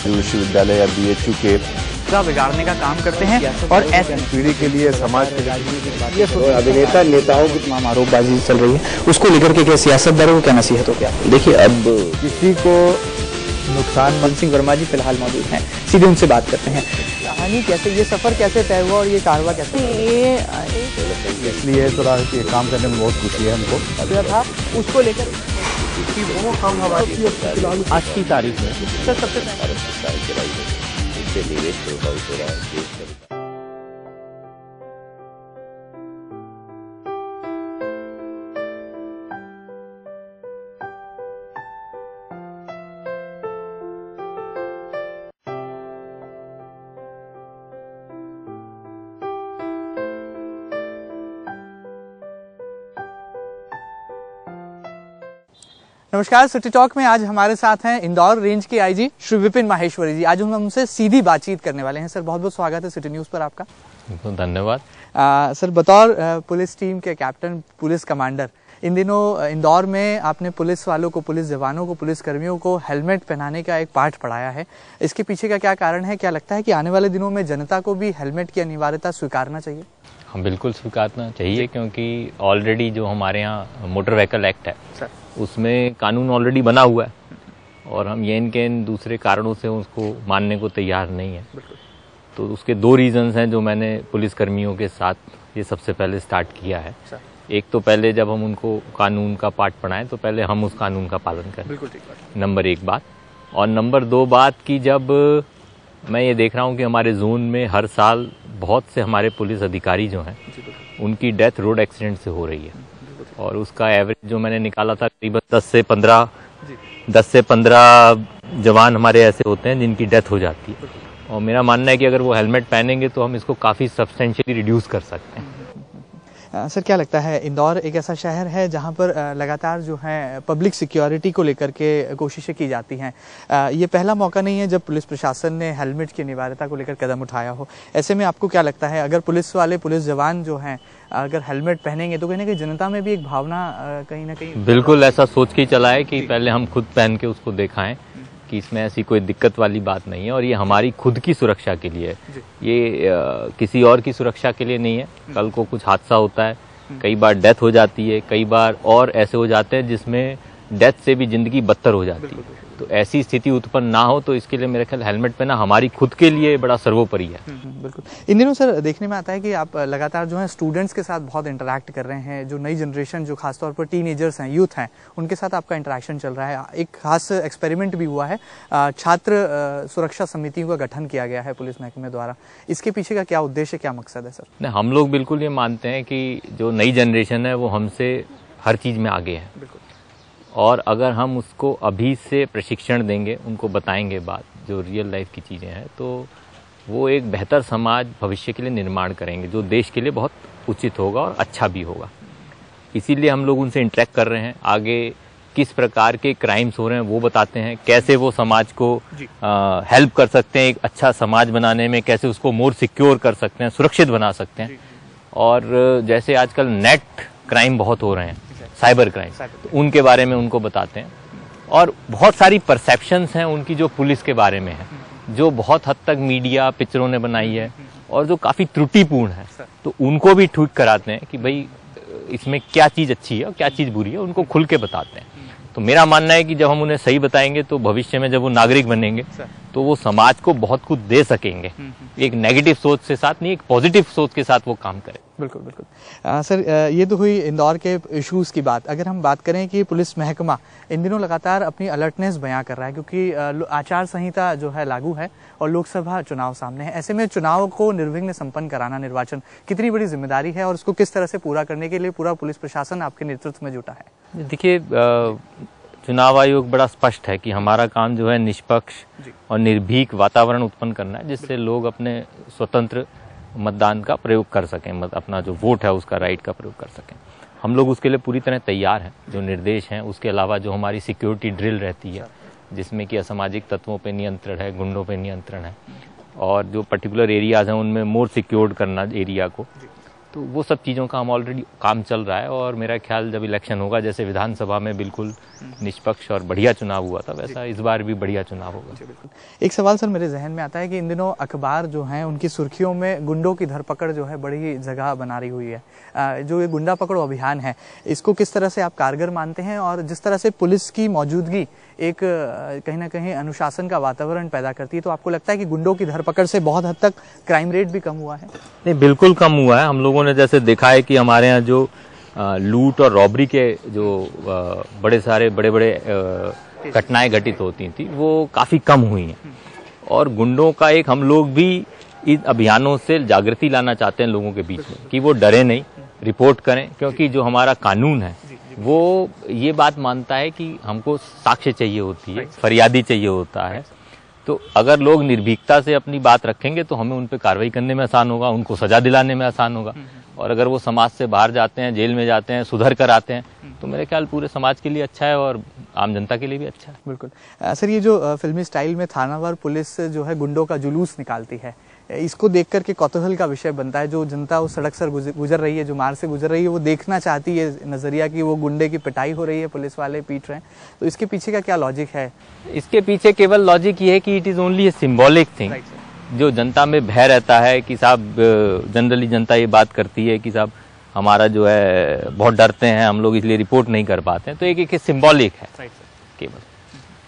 विश्वविद्यालय या BHU के बिगाड़ने का काम करते हैं और ऐसी पीढ़ी के लिए, समाज के लिए ये अभिनेता नेताओं की तमाम आरोपबाजी चल रही है, उसको लेकर के क्या सियासतदारों को क्या नसीहत हो? क्या देखिए, अब किसी को नुकसान मन सिंह वर्मा जी फिलहाल मौजूद हैं, सीधे उनसे बात करते हैं। कहानी कैसे, ये सफर कैसे तय हुआ और ये कारवा कैसे? इसलिए थोड़ा ये काम करने में बहुत खुशी है हमको। था उसको लेकर कि वो हम हमारी आज की तारीख में सर सबसे पहले निवेश प्रभावित हो रहा है देश का। नमस्कार, सिटी टॉक में आज हमारे साथ हैं इंदौर रेंज के आईजी श्री विपिन माहेश्वरी जी। आज हम उनसे सीधी बातचीत करने वाले हैं। सर बहुत बहुत स्वागत है सिटी न्यूज़ पर आपका। धन्यवाद। सर बतौर पुलिस टीम के कैप्टन, पुलिस कमांडर, इन दिनों इंदौर में आपने पुलिस वालों को, पुलिस जवानों को, पुलिस कर्मियों को हेलमेट पहनाने का एक पाठ पढ़ाया है। इसके पीछे का क्या कारण है? क्या लगता है कि आने वाले दिनों में जनता को भी हेलमेट की अनिवार्यता स्वीकारना चाहिए? हम बिल्कुल स्वीकारना चाहिए, क्योंकि ऑलरेडी जो हमारे यहाँ मोटर व्हीकल एक्ट है सर, उसमें कानून ऑलरेडी बना हुआ है और हम ये इनके दूसरे कारणों से उसको मानने को तैयार नहीं है। तो उसके दो रीजंस हैं जो मैंने पुलिस कर्मियों के साथ ये सबसे पहले स्टार्ट किया है। एक तो पहले जब हम उनको कानून का पाठ पढ़ाएं तो पहले हम उस कानून का पालन करें, नंबर एक बात। और नंबर दो बात की, जब मैं ये देख रहा हूँ कि हमारे जोन में हर साल बहुत से हमारे पुलिस अधिकारी जो हैं उनकी डेथ रोड एक्सीडेंट से हो रही है और उसका एवरेज जो मैंने निकाला था करीबन 10 से 15 जवान हमारे ऐसे होते हैं जिनकी डेथ हो जाती है। और मेरा मानना है कि अगर वो हेलमेट पहनेंगे तो हम इसको काफ़ी सब्सटेंशियली रिड्यूस कर सकते हैं। सर क्या लगता है, इंदौर एक ऐसा शहर है जहां पर लगातार जो है पब्लिक सिक्योरिटी को लेकर के कोशिशें की जाती हैं। ये पहला मौका नहीं है जब पुलिस प्रशासन ने हेलमेट की अनिवार्यता को लेकर कदम उठाया हो। ऐसे में आपको क्या लगता है, अगर पुलिस वाले, पुलिस जवान जो हैं अगर हेलमेट पहनेंगे तो कहीं ना कहीं जनता में भी एक भावना कहीं ना कहीं बिल्कुल ऐसा सोच के चला है कि पहले हम खुद पहन के उसको दिखाएं कि इसमें ऐसी कोई दिक्कत वाली बात नहीं है और ये हमारी खुद की सुरक्षा के लिए है, ये किसी और की सुरक्षा के लिए नहीं है। कल को कुछ हादसा होता है, कई बार डेथ हो जाती है, कई बार और ऐसे हो जाते हैं जिसमें डेथ से भी जिंदगी बदतर हो जाती है। तो ऐसी स्थिति उत्पन्न ना हो तो इसके लिए मेरे ख्याल हेलमेट पहना हमारी खुद के लिए बड़ा सर्वोपरि है। बिल्कुल। इन दिनों सर देखने में आता है कि आप लगातार जो है स्टूडेंट्स के साथ बहुत इंटरेक्ट कर रहे हैं, जो नई जनरेशन, जो खासतौर पर टीनेजर्स हैं, यूथ हैं, उनके साथ आपका इंटरेक्शन चल रहा है। एक खास एक्सपेरिमेंट भी हुआ है, छात्र सुरक्षा समितियों का गठन किया गया है पुलिस महकमे द्वारा। इसके पीछे का क्या उद्देश्य, क्या मकसद है सर? नहीं, हम लोग बिल्कुल ये मानते हैं कि जो नई जनरेशन है वो हमसे हर चीज़ में आगे है और अगर हम उसको अभी से प्रशिक्षण देंगे, उनको बताएंगे बात जो रियल लाइफ की चीज़ें हैं, तो वो एक बेहतर समाज भविष्य के लिए निर्माण करेंगे जो देश के लिए बहुत उचित होगा और अच्छा भी होगा। इसीलिए हम लोग उनसे इंटरेक्ट कर रहे हैं। आगे किस प्रकार के क्राइम्स हो रहे हैं वो बताते हैं, कैसे वो समाज को हेल्प कर सकते हैं एक अच्छा समाज बनाने में, कैसे उसको मोर सिक्योर कर सकते हैं, सुरक्षित बना सकते हैं। और जैसे आजकल नेट क्राइम बहुत हो रहे हैं, साइबर क्राइम, तो उनके बारे में उनको बताते हैं। और बहुत सारी परसेप्शंस हैं उनकी जो पुलिस के बारे में है, जो बहुत हद तक मीडिया पिक्चरों ने बनाई है और जो काफ़ी त्रुटिपूर्ण है, तो उनको भी ठीक कराते हैं कि भाई इसमें क्या चीज़ अच्छी है और क्या चीज़ बुरी है, उनको खुल के बताते हैं। तो मेरा मानना है कि जब हम उन्हें सही बताएंगे तो भविष्य में जब वो नागरिक बनेंगे तो वो समाज को बहुत कुछ दे सकेंगे। एक नेगेटिव सोच के साथ नहीं, एक पॉजिटिव सोच के साथ वो काम करें। बिल्कुल बिल्कुल। सर ये तो हुई इंदौर के इश्यूज़ की बात। अगर हम बात करें कि पुलिस महकमा इन दिनों लगातार अपनी अलर्टनेस बयां कर रहा है, क्योंकि आचार संहिता जो है लागू है और लोकसभा चुनाव सामने है। ऐसे में चुनाव को निर्विघ्न संपन्न कराना, निर्वाचन कितनी बड़ी जिम्मेदारी है और उसको किस तरह से पूरा करने के लिए पूरा पुलिस प्रशासन आपके नेतृत्व में जुटा है? देखिए, चुनाव आयोग बड़ा स्पष्ट है कि हमारा काम जो है निष्पक्ष और निर्भीक वातावरण उत्पन्न करना है, जिससे लोग अपने स्वतंत्र मतदान का प्रयोग कर सकें, अपना जो वोट है उसका राइट का प्रयोग कर सकें। हम लोग उसके लिए पूरी तरह तैयार हैं। जो निर्देश हैं, उसके अलावा जो हमारी सिक्योरिटी ड्रिल रहती है जिसमें कि असामाजिक तत्वों पे नियंत्रण है, गुंडों पे नियंत्रण है और जो पर्टिकुलर एरियाज हैं उनमें मोर सिक्योर्ड करना एरिया को, तो वो सब चीज़ों का हम ऑलरेडी काम चल रहा है और मेरा ख्याल जब इलेक्शन होगा, जैसे विधानसभा में बिल्कुल निष्पक्ष और बढ़िया चुनाव हुआ था, वैसा इस बार भी बढ़िया चुनाव होगा। एक सवाल सर मेरे जहन में आता है कि इन दिनों अखबार जो हैं उनकी सुर्खियों में गुंडों की धरपकड़ जो है बड़ी जगह बना रही हुई है। जो ये गुंडा पकड़ो अभियान है, इसको किस तरह से आप कारगर मानते हैं, और जिस तरह से पुलिस की मौजूदगी एक कहीं ना कहीं अनुशासन का वातावरण पैदा करती है, तो आपको लगता है कि गुंडों की धरपकड़ से बहुत हद तक क्राइम रेट भी कम हुआ है? नहीं, बिल्कुल कम हुआ है। हम लोगों ने जैसे देखा है कि हमारे यहाँ जो लूट और रॉबरी के जो बड़े बड़े घटनाएं घटित होती थी वो काफी कम हुई हैं। और गुंडों का एक हम लोग भी इन अभियानों से जागृति लाना चाहते हैं लोगों के बीच में कि वो डरे नहीं, रिपोर्ट करें, क्योंकि जो हमारा कानून है वो ये बात मानता है कि हमको साक्ष्य चाहिए होती है, फरियादी चाहिए होता है। तो अगर लोग निर्भीकता से अपनी बात रखेंगे तो हमें उन पर कार्रवाई करने में आसान होगा, उनको सजा दिलाने में आसान होगा। और अगर वो समाज से बाहर जाते हैं, जेल में जाते हैं, सुधर कर आते हैं, तो मेरे ख्याल पूरे समाज के लिए अच्छा है और आम जनता के लिए भी अच्छा है। बिल्कुल सर, ये जो फिल्मी स्टाइल में थानावार पुलिस जो है गुंडों का जुलूस निकालती है, इसको देख करके कौतूहल का विषय बनता है। जो जनता उस सड़क से गुजर रही है, जो मार्ग से गुजर रही है, वो देखना चाहती है नजरिया कि वो गुंडे की पिटाई हो रही है, पुलिस वाले पीट रहे हैं। तो इसके पीछे का क्या लॉजिक है? इसके पीछे केवल लॉजिक ये है कि it is only a symbolic thing. जो जनता में भय रहता है कि साहब, जनरली जनता ये बात करती है कि साहब हमारा जो है बहुत डरते हैं हम लोग, इसलिए रिपोर्ट नहीं कर पाते हैं। तो एक सिंबॉलिक है केवल,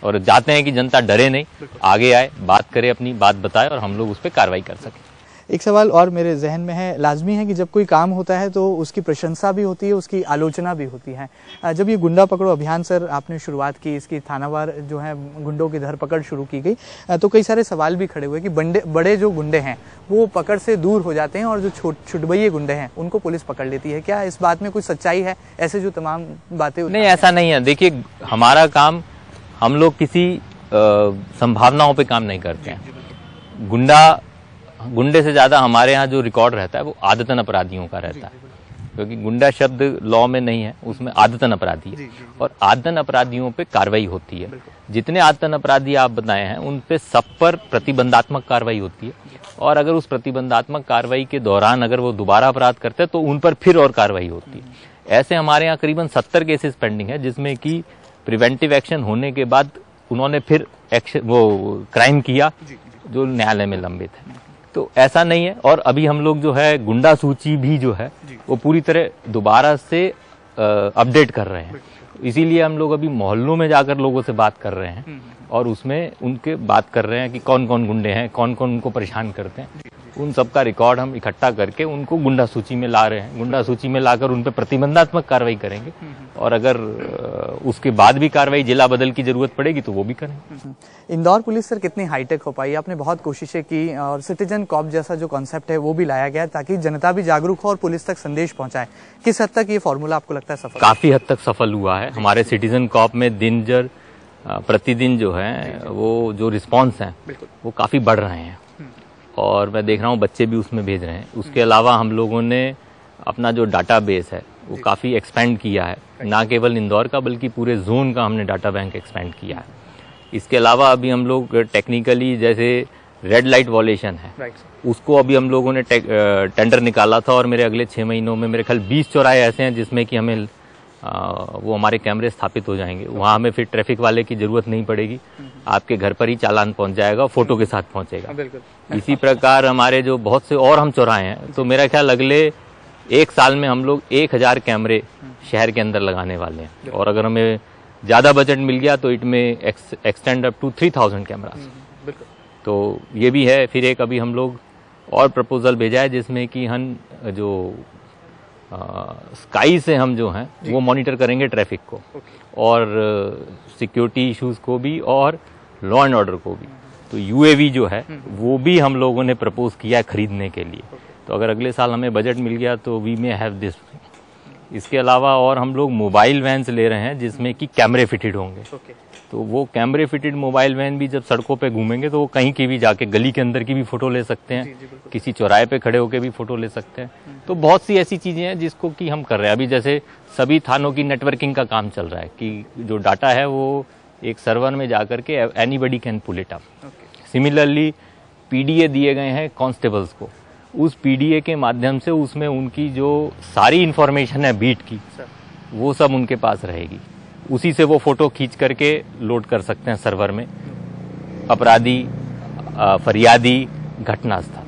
और चाहते हैं कि जनता डरे नहीं, आगे आए, बात करे, अपनी बात बताए और हम लोग उस पर कार्रवाई कर सकें। एक सवाल और मेरे जहन में है, लाजमी है कि जब कोई काम होता है तो उसकी प्रशंसा भी होती है, उसकी आलोचना भी होती है। जब ये गुंडा पकड़ो अभियान सर आपने शुरुआत की, इसकी थानावार जो है गुंडों की धरपकड़ शुरू की गई, तो कई सारे सवाल भी खड़े हुए कि बड़े जो गुंडे हैं वो पकड़ से दूर हो जाते हैं और जो छुटभइये गुंडे हैं उनको पुलिस पकड़ लेती है। क्या इस बात में कुछ सच्चाई है? ऐसे जो तमाम बातें नहीं, ऐसा नहीं है। देखिए, हमारा काम, हम लोग किसी संभावनाओं पे काम नहीं करते हैं। गुंडे से ज्यादा हमारे यहाँ जो रिकॉर्ड रहता है वो आदतन अपराधियों का रहता है, क्योंकि गुंडा शब्द लॉ में नहीं है, उसमें आदतन अपराधी है और आदतन अपराधियों पे कार्रवाई होती है। जितने आदतन अपराधी आप बताए हैं उन पे सब पर प्रतिबंधात्मक कार्रवाई होती है, और अगर उस प्रतिबंधात्मक कार्रवाई के दौरान अगर वो दोबारा अपराध करते हैं तो उन पर फिर और कार्रवाई होती है। ऐसे हमारे यहाँ करीबन 70 केसेस पेंडिंग है, जिसमें कि प्रिवेंटिव एक्शन होने के बाद उन्होंने फिर वो क्राइम किया जो न्यायालय में लंबित है। तो ऐसा नहीं है। और अभी हम लोग जो है गुंडा सूची भी जो है वो पूरी तरह दोबारा से अपडेट कर रहे हैं। इसीलिए हम लोग अभी मोहल्लों में जाकर लोगों से बात कर रहे हैं और उसमें उनके बात कर रहे हैं कि कौन कौन गुंडे हैं, कौन कौन उनको परेशान करते हैं। उन सब का रिकॉर्ड हम इकट्ठा करके उनको गुंडा सूची में ला रहे हैं। गुंडा सूची में लाकर उन पर प्रतिबंधात्मक कार्रवाई करेंगे, और अगर उसके बाद भी कार्रवाई जिला बदल की जरूरत पड़ेगी तो वो भी करेंगे। इंदौर पुलिस सर कितनी हाईटेक हो पाई? आपने बहुत कोशिशें की और सिटीजन कॉप जैसा जो कॉन्सेप्ट है वो भी लाया गया ताकि जनता भी जागरूक हो और पुलिस तक संदेश पहुंचाए। किस हद तक ये फॉर्मूला आपको लगता है सफल? काफी हद तक सफल हुआ है। हमारे सिटीजन कॉप में प्रतिदिन जो है वो जो रिस्पॉन्स है वो काफी बढ़ रहे हैं, और मैं देख रहा हूँ बच्चे भी उसमें भेज रहे हैं। उसके अलावा हम लोगों ने अपना जो डाटाबेस है वो काफ़ी एक्सपेंड किया है, ना केवल इंदौर का बल्कि पूरे जोन का हमने डाटा बैंक एक्सपेंड किया है। इसके अलावा अभी हम लोग टेक्निकली जैसे रेड लाइट वॉलेशन है उसको अभी हम लोगों ने टेंडर निकाला था, और मेरे अगले 6 महीनों में मेरे ख्याल 20 चौराहे ऐसे हैं जिसमें कि हमें वो हमारे कैमरे स्थापित हो जाएंगे। वहाँ हमें फिर ट्रैफिक वाले की जरूरत नहीं पड़ेगी, आपके घर पर ही चालान पहुंच जाएगा, फोटो के साथ पहुंचेगा। इसी प्रकार हमारे जो बहुत से और हम चौराहे हैं, तो मेरा ख्याल अगले 1 साल में हम लोग 1000 कैमरे शहर के अंदर लगाने वाले हैं, और अगर हमें ज्यादा बजट मिल गया तो इट में एक्सटेंड अप टू 3000 कैमरास। तो ये भी है। फिर एक अभी हम लोग और प्रपोजल भेजा है जिसमें कि हम जो स्काई से हम जो हैं वो मॉनिटर करेंगे ट्रैफिक को, और सिक्योरिटी इश्यूज को भी और लॉ एंड ऑर्डर को भी। तो यूएवी जो है वो भी हम लोगों ने प्रपोज किया है खरीदने के लिए। तो अगर अगले साल हमें बजट मिल गया तो वी मे हैव दिस। इसके अलावा और हम लोग मोबाइल वैन्स ले रहे हैं जिसमें कि कैमरे फिटेड होंगे। तो वो कैमरे फिटेड मोबाइल वैन भी जब सड़कों पे घूमेंगे तो वो कहीं की भी जाके गली के अंदर की भी फोटो ले सकते हैं, किसी चौराहे पे खड़े होके भी फोटो ले सकते हैं। तो बहुत सी ऐसी चीजें हैं जिसको कि हम कर रहे हैं। अभी जैसे सभी थानों की नेटवर्किंग का काम चल रहा है कि जो डाटा है वो एक सर्वर में जाकर के anybody can pull it up. Similarly PDA दिए गए हैं कांस्टेबल्स को, उस पीडीए के माध्यम से उसमें उनकी जो सारी इंफॉर्मेशन है बीट की, वो सब उनके पास रहेगी। उसी से वो फोटो खींच करके लोड कर सकते हैं सर्वर में अपराधी, फरियादी, घटनास्थल,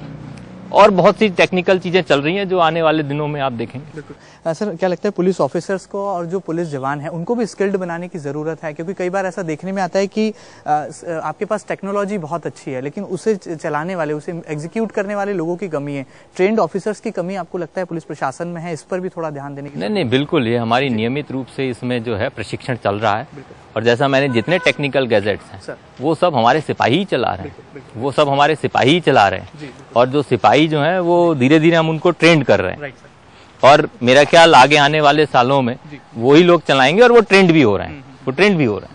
और बहुत सी टेक्निकल चीजें चल रही हैं जो आने वाले दिनों में आप देखेंगे। सर, क्या लगता है पुलिस ऑफिसर्स को और जो पुलिस जवान है उनको भी स्किल्ड बनाने की ज़रूरत है? क्योंकि कई बार ऐसा देखने में आता है कि आपके पास टेक्नोलॉजी बहुत अच्छी है लेकिन उसे चलाने वाले, उसे एग्जीक्यूट करने वाले लोगों की कमी है। ट्रेंड ऑफिसर्स की कमी आपको लगता है पुलिस प्रशासन में है? इस पर भी थोड़ा ध्यान देने की नहीं, बिल्कुल, ये हमारी नियमित रूप से इसमें जो है प्रशिक्षण चल रहा है। और जैसा मैंने जितने टेक्निकल गैजेट्स हैं वो सब हमारे सिपाही ही चला रहे हैं, वो सब हमारे सिपाही ही चला रहे हैं। और जो सिपाही जो हैं वो धीरे धीरे हम उनको ट्रेंड कर रहे हैं, और मेरा ख्याल आगे आने वाले सालों में वही लोग चलाएंगे, और वो ट्रेंड भी हो रहे हैं, वो ट्रेंड भी हो रहा है।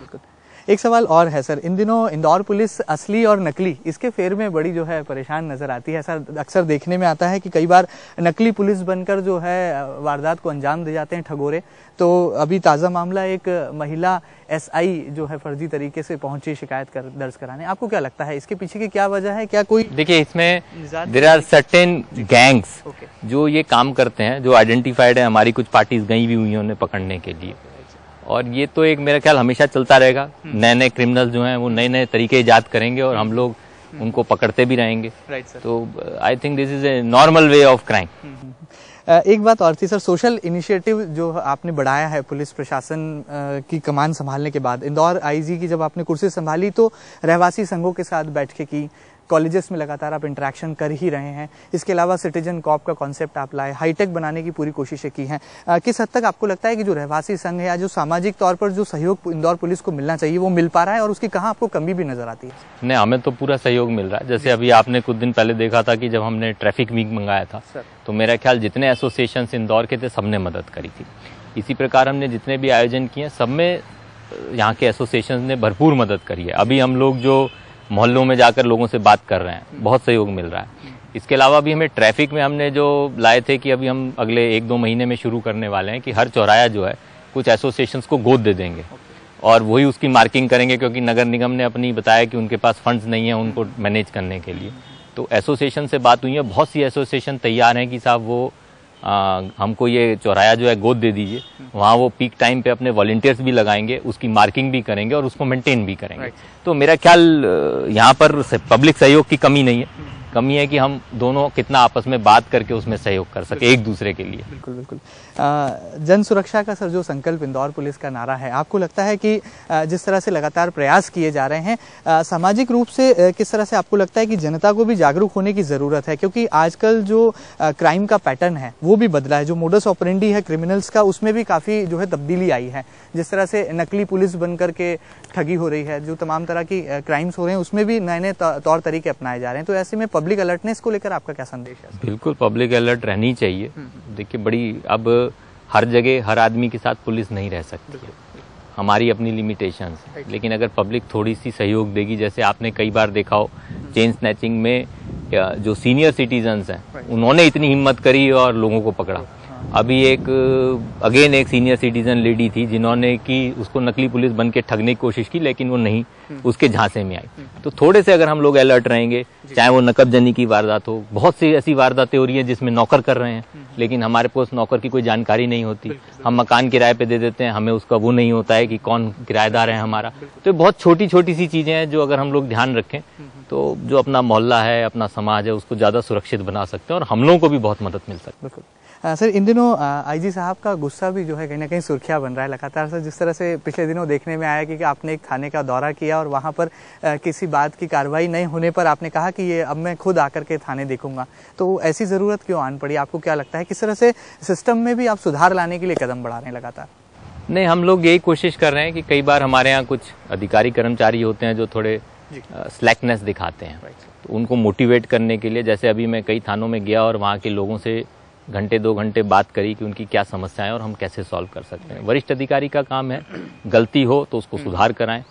एक सवाल और है सर, इन दिनों इंदौर पुलिस असली और नकली इसके फेर में बड़ी जो है परेशान नजर आती है। सर, अक्सर देखने में आता है कि कई बार नकली पुलिस बनकर जो है वारदात को अंजाम दे जाते हैं ठगोरे। तो अभी ताज़ा मामला, एक महिला एसआई जो है फर्जी तरीके से पहुंची शिकायत दर्ज कराने। आपको क्या लगता है इसके पीछे की क्या वजह है? क्या कोई, देखिए, इसमें देयर आर सर्टेन गैंग्स जो ये काम करते हैं, जो आइडेंटिफाइड है, हमारी कुछ पार्टीज गई भी हुई हैं उन्हें पकड़ने के लिए। और ये तो एक मेरा ख्याल हमेशा चलता रहेगा। नए नए क्रिमिनल जो हैं वो नए नए तरीके इजाद करेंगे और हम लोग उनको पकड़ते भी रहेंगे। तो I think this is a normal way of crime. एक बात और थी सर, सोशल इनिशिएटिव जो आपने बढ़ाया है पुलिस प्रशासन की कमान संभालने के बाद, इंदौर आईजी की जब आपने कुर्सी संभाली तो रहवासी संघों के साथ बैठकें की, कॉलेजेस में लगातार आप इंटरेक्शन कर ही रहे हैं। इसके अलावा सिटीजन कॉप का कॉन्सेप्ट आप लाए, हाईटेक बनाने की पूरी कोशिशें की हैं। किस हद तक आपको लगता है कि जो रहवासी संघ है या जो सामाजिक तौर पर जो सहयोग इंदौर पुलिस को मिलना चाहिए वो मिल पा रहा है, और उसकी कहाँ आपको कमी भी नजर आती है? नहीं, हमें तो पूरा सहयोग मिल रहा है। जैसे अभी आपने कुछ दिन पहले देखा था कि जब हमने ट्रैफिक वीक मंगाया था तो मेरा ख्याल जितने एसोसिएशन इंदौर के थे सबने मदद करी थी। इसी प्रकार हमने जितने भी आयोजन किए सब में यहाँ के एसोसिएशन ने भरपूर मदद करी है। अभी हम लोग जो मोहल्लों में जाकर लोगों से बात कर रहे हैं, बहुत सहयोग मिल रहा है। इसके अलावा भी हमें ट्रैफिक में हमने जो लाए थे कि अभी हम अगले 1-2 महीने में शुरू करने वाले हैं कि हर चौराया जो है कुछ एसोसिएशंस को गोद दे देंगे और वही उसकी मार्किंग करेंगे, क्योंकि नगर निगम ने अपनी बताया कि उनके पास फंड्स नहीं है उनको मैनेज करने के लिए। तो एसोसिएशन से बात हुई है, बहुत सी एसोसिएशन तैयार हैं कि साहब वो हमको ये चौराया जो है गोद दे दीजिए। वहाँ वो पीक टाइम पे अपने वॉलंटियर्स भी लगाएंगे, उसकी मार्किंग भी करेंगे और उसको मेंटेन भी करेंगे। तो मेरा ख्याल यहाँ पर पब्लिक सहयोग की कमी नहीं है, कमी है कि हम दोनों कितना आपस में बात करके उसमें सहयोग कर सके एक दूसरे के लिए। बिल्कुल बिल्कुल। जन सुरक्षा का सर जो संकल्प इंदौर पुलिस का नारा है, आपको लगता है कि जिस तरह से लगातार प्रयास किए जा रहे हैं, सामाजिक रूप से किस तरह से आपको लगता है कि जनता को भी जागरूक होने की ज़रूरत है? क्योंकि आजकल जो क्राइम का पैटर्न है वो भी बदला है, जो मोडस ऑपरेंडी है क्रिमिनल्स का उसमें भी काफ़ी जो है तब्दीली आई है। जिस तरह से नकली पुलिस बनकर के ठगी हो रही है, जो तमाम तरह की क्राइम्स हो रहे हैं उसमें भी नए नए तौर तरीके अपनाए जा रहे हैं। तो ऐसे में पब्लिक अलर्टनेस को लेकर आपका क्या संदेश है? बिल्कुल, पब्लिक अलर्ट रहनी चाहिए। देखिए, बड़ी अब हर जगह हर आदमी के साथ पुलिस नहीं रह सकती है, हमारी अपनी लिमिटेशंस है। लेकिन अगर पब्लिक थोड़ी सी सहयोग देगी, जैसे आपने कई बार देखा हो चेन स्नैचिंग में जो सीनियर सिटीजन्स हैं उन्होंने इतनी हिम्मत करी और लोगों को पकड़ा। अभी एक सीनियर सिटीजन लेडी थी जिन्होंने कि उसको नकली पुलिस बन के ठगने की कोशिश की, लेकिन वो नहीं उसके झांसे में आई। तो थोड़े से अगर हम लोग अलर्ट रहेंगे, चाहे वो नकबजनी की वारदात हो, बहुत सी ऐसी वारदातें हो रही है जिसमें नौकर कर रहे हैं लेकिन हमारे पास नौकर की कोई जानकारी नहीं होती। हम मकान किराए पे दे देते हैं, हमें उसका वो नहीं होता है कि कौन किराएदार है हमारा। तो बहुत छोटी छोटी सी चीजें हैं जो अगर हम लोग ध्यान रखें तो जो अपना मोहल्ला है, अपना समाज है, उसको ज्यादा सुरक्षित बना सकते हैं और हम लोगों को भी बहुत मदद मिल सकती है। सर, इन दिनों आईजी साहब का गुस्सा भी जो है कहीं ना कहीं सुर्खियां बन रहा है लगातार। सर, जिस तरह से पिछले दिनों देखने में आया कि आपने एक थाने का दौरा किया और वहां पर किसी बात की कार्रवाई नहीं होने पर आपने कहा कि ये अब मैं खुद आकर के थाने देखूंगा। तो ऐसी जरूरत क्यों आन पड़ी? आपको क्या लगता है किस तरह से सिस्टम में भी आप सुधार लाने के लिए कदम बढ़ा रहे हैं लगातार? नहीं, हम लोग यही कोशिश कर रहे हैं कि कई बार हमारे यहाँ कुछ अधिकारी कर्मचारी होते हैं जो थोड़े स्लैकनेस दिखाते हैं, तो उनको मोटिवेट करने के लिए, जैसे अभी मैं कई थानों में गया और वहाँ के लोगों से घंटे 2 घंटे बात करी कि उनकी क्या समस्याएं और हम कैसे सॉल्व कर सकते हैं। वरिष्ठ अधिकारी का काम है, गलती हो तो उसको सुधार कराएं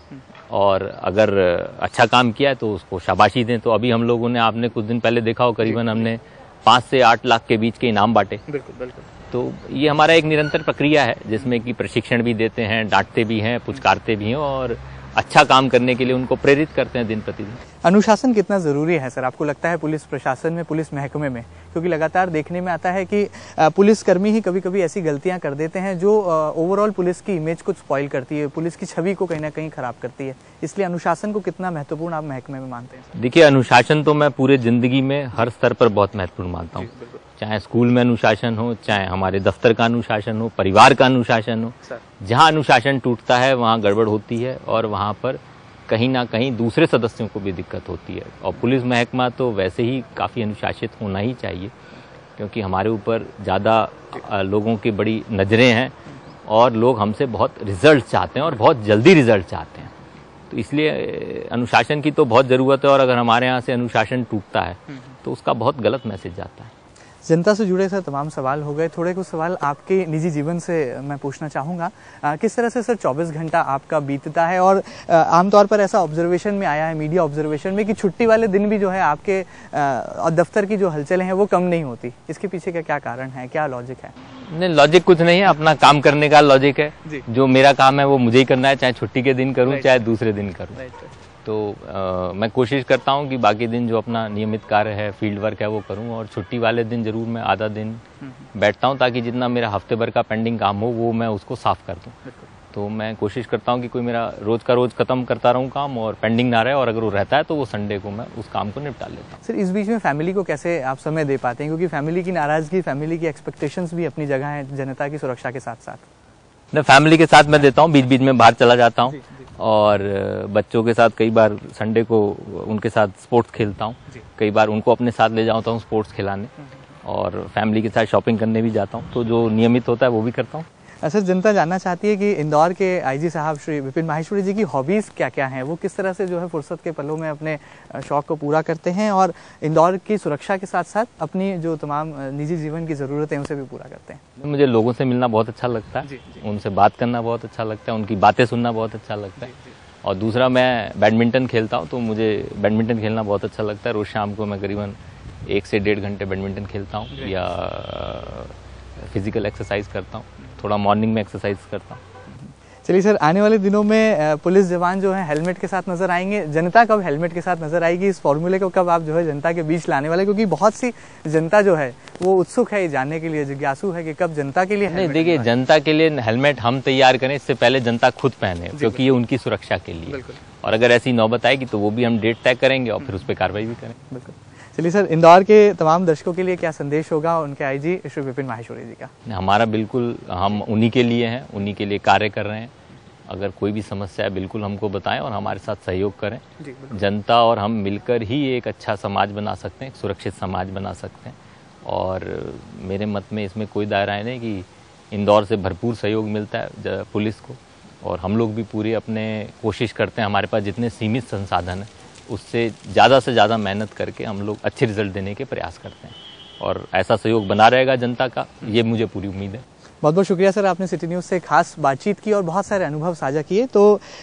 और अगर अच्छा काम किया है तो उसको शाबाशी दें। तो अभी हम लोगों ने, आपने कुछ दिन पहले देखा हो, करीबन हमने 5 से 8 लाख के बीच के इनाम बांटे। बिल्कुल बिल्कुल। तो ये हमारा एक निरंतर प्रक्रिया है जिसमें कि प्रशिक्षण भी देते हैं, डांटते भी हैं, पुचकारते भी हैं और अच्छा काम करने के लिए उनको प्रेरित करते हैं दिन प्रतिदिन। अनुशासन कितना ज़रूरी है सर, आपको लगता है पुलिस प्रशासन में, पुलिस महकमे में? क्योंकि लगातार देखने में आता है कि पुलिसकर्मी ही कभी कभी ऐसी गलतियां कर देते हैं जो ओवरऑल पुलिस की इमेज को स्पॉइल करती है, पुलिस की छवि को कहीं ना कहीं खराब करती है। इसलिए अनुशासन को कितना महत्वपूर्ण आप महकमे में मानते हैं? देखिए, अनुशासन तो मैं पूरे जिंदगी में हर स्तर पर बहुत महत्वपूर्ण मानता हूँ। चाहे स्कूल में अनुशासन हो, चाहे हमारे दफ्तर का अनुशासन हो, परिवार का अनुशासन हो, जहाँ अनुशासन टूटता है वहाँ गड़बड़ होती है और वहाँ पर कहीं ना कहीं दूसरे सदस्यों को भी दिक्कत होती है। और पुलिस महकमा तो वैसे ही काफ़ी अनुशासित होना ही चाहिए, क्योंकि हमारे ऊपर ज़्यादा लोगों की बड़ी नज़रें हैं और लोग हमसे बहुत रिजल्ट चाहते हैं और बहुत जल्दी रिजल्ट चाहते हैं। तो इसलिए अनुशासन की तो बहुत ज़रूरत है और अगर हमारे यहाँ से अनुशासन टूटता है तो उसका बहुत गलत मैसेज जाता है। जनता से जुड़े सर तमाम सवाल हो गए, थोड़े कुछ सवाल आपके निजी जीवन से मैं पूछना चाहूँगा। किस तरह से सर 24 घंटा आपका बीतता है? और आमतौर पर ऐसा ऑब्जर्वेशन में आया है, मीडिया ऑब्जर्वेशन में, कि छुट्टी वाले दिन भी जो है आपके दफ्तर की जो हलचलें हैं वो कम नहीं होती। इसके पीछे का क्या कारण है, क्या लॉजिक है? नहीं, लॉजिक कुछ नहीं है, अपना काम करने का लॉजिक है। जो मेरा काम है वो मुझे ही करना है, चाहे छुट्टी के दिन करूँ चाहे दूसरे दिन करूँ। तो मैं कोशिश करता हूँ कि बाकी दिन जो अपना नियमित कार्य है, फील्ड वर्क है, वो करूँ और छुट्टी वाले दिन ज़रूर मैं आधा दिन बैठता हूँ, ताकि जितना मेरा हफ्ते भर का पेंडिंग काम हो वो मैं उसको साफ़ कर दूँ। तो मैं कोशिश करता हूँ कि कोई मेरा रोज़ का रोज़ ख़त्म करता रहूँ काम और पेंडिंग ना रहे, और अगर वो रहता है तो वो संडे को मैं उस काम को निपटा लेता हूँ। सर, इस बीच में फैमिली को कैसे आप समय दे पाते हैं? क्योंकि फैमिली की नाराज़गी, फैमिली की एक्सपेक्टेशंस भी अपनी जगह है जनता की सुरक्षा के साथ साथ। मैं फैमिली के साथ मैं देता हूँ, बीच बीच में बाहर चला जाता हूँ और बच्चों के साथ कई बार संडे को उनके साथ स्पोर्ट्स खेलता हूँ, कई बार उनको अपने साथ ले जाता हूँ स्पोर्ट्स खिलाने, और फैमिली के साथ शॉपिंग करने भी जाता हूँ। तो जो नियमित होता है वो भी करता हूँ। सर, जनता जानना चाहती है कि इंदौर के आईजी साहब श्री विपिन माहेश्वरी जी की हॉबीज़ क्या क्या हैं, वो किस तरह से जो है फुर्सत के पलों में अपने शौक़ को पूरा करते हैं और इंदौर की सुरक्षा के साथ साथ अपनी जो तमाम निजी जीवन की ज़रूरतें हैं उसे भी पूरा करते हैं। मुझे लोगों से मिलना बहुत अच्छा लगता है, उनसे बात करना बहुत अच्छा लगता है, उनकी बातें सुनना बहुत अच्छा लगता है। और दूसरा, मैं बैडमिंटन खेलता हूँ, तो मुझे बैडमिंटन खेलना बहुत अच्छा लगता है। रोज़ शाम को मैं करीबन 1 से 1.5 घंटे बैडमिंटन खेलता हूँ या फिजिकल एक्सरसाइज करता हूँ, थोड़ा मॉर्निंग में एक्सरसाइज करता हूँ। चलिए सर, आने वाले दिनों में पुलिस जवान जो है हेलमेट के साथ नजर आएंगे, जनता कब हेलमेट के साथ नजर आएगी? इस फॉर्मूले को कब आप जो है जनता के बीच लाने वाले? क्योंकि बहुत सी जनता जो है वो उत्सुक है ये जानने के लिए, जिज्ञासु है कि कब जनता के लिए नहीं, देखिए, जनता के लिए हेलमेट हम तैयार करें, इससे पहले जनता खुद पहने, क्योंकि ये उनकी सुरक्षा के लिए। और अगर ऐसी नौबत आएगी तो वो भी हम डेट तय करेंगे और फिर उस पर कार्रवाई भी करें। बिल्कुल। चलिए सर, इंदौर के तमाम दर्शकों के लिए क्या संदेश होगा उनके आईजी श्री विपिन माहेश्वरी जी का? हमारा बिल्कुल, हम उन्हीं के लिए हैं, उन्हीं के लिए कार्य कर रहे हैं। अगर कोई भी समस्या है बिल्कुल हमको बताएं और हमारे साथ सहयोग करें। जनता और हम मिलकर ही एक अच्छा समाज बना सकते हैं, एक सुरक्षित समाज बना सकते हैं। और मेरे मत में इसमें कोई दायरा नहीं कि इंदौर से भरपूर सहयोग मिलता है पुलिस को, और हम लोग भी पूरी अपने कोशिश करते हैं, हमारे पास जितने सीमित संसाधन हैं उससे ज़्यादा से ज़्यादा मेहनत करके हम लोग अच्छे रिजल्ट देने के प्रयास करते हैं, और ऐसा सहयोग बना रहेगा जनता का, ये मुझे पूरी उम्मीद है। बहुत बहुत शुक्रिया सर, आपने सिटी न्यूज़ से खास बातचीत की और बहुत सारे अनुभव साझा किए। तो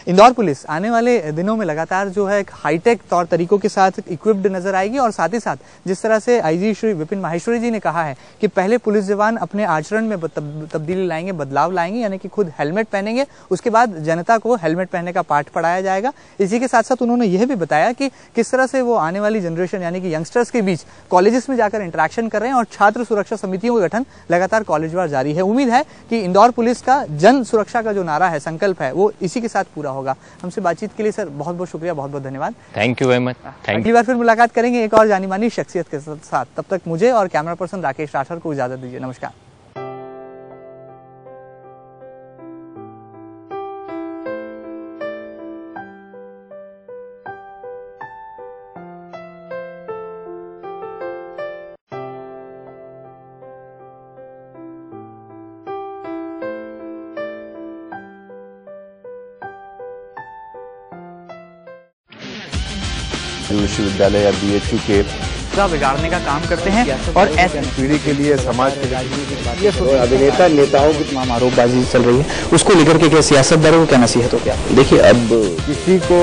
इंदौर पुलिस आने वाले दिनों में लगातार जो है हाईटेक तौर तरीकों के साथ इक्विप्ड नजर आएगी, और साथ ही साथ जिस तरह से आईजी श्री विपिन माहेश्वरी जी ने कहा है कि पहले पुलिस जवान अपने आचरण में तब्दीली लाएंगे, बदलाव लाएंगे, यानी कि खुद हेलमेट पहनेंगे, उसके बाद जनता को हेलमेट पहनने का पाठ पढ़ाया जाएगा। इसी के साथ साथ उन्होंने यह भी बताया कि किस तरह से वो आने वाली जनरेशन यानी कि यंगस्टर्स के बीच कॉलेजेस में जाकर इंटरेक्शन कर रहे हैं, और छात्र सुरक्षा समितियों का गठन लगातार कॉलेजवार जारी है। उम्मीद है कि इंदौर पुलिस का जन सुरक्षा का जो नारा है, संकल्प है, वो इसी के साथ पूरा होगा। हमसे बातचीत के लिए सर बहुत बहुत शुक्रिया, बहुत बहुत धन्यवाद। Thank you very much. अगली बार फिर मुलाकात करेंगे एक और जानी मानी शख्सियत के साथ। तब तक मुझे और कैमरा पर्सन राकेश राठौर को इजाजत दीजिए। नमस्कार। विश्वविद्यालय या BHU के बिगाड़ने का काम करते हैं, और ऐसे पीढ़ी के लिए, समाज के लिए ये अभिनेता नेताओं की तमाम आरोपबाजी चल रही है, उसको लेकर के क्या सियासतदानों को क्या नसीहत हो? क्या देखिए, अब किसी को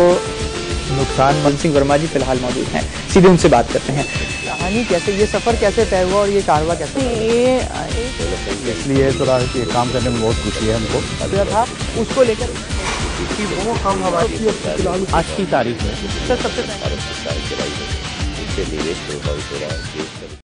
नुकसान मन सिंह वर्मा जी फिलहाल मौजूद हैं, सीधे उनसे बात करते हैं। कहानी कैसे, ये सफर कैसे तय हुआ और ये कारवा कैसे? इसलिए थोड़ा ये काम करने में बहुत खुशी है हमको। था उसको लेकर कि वो हम हमारी आज की तारीख में सर सबसे भारत सरकार चलाई है, इससे निवेश प्रभावित हो रहा है देश का।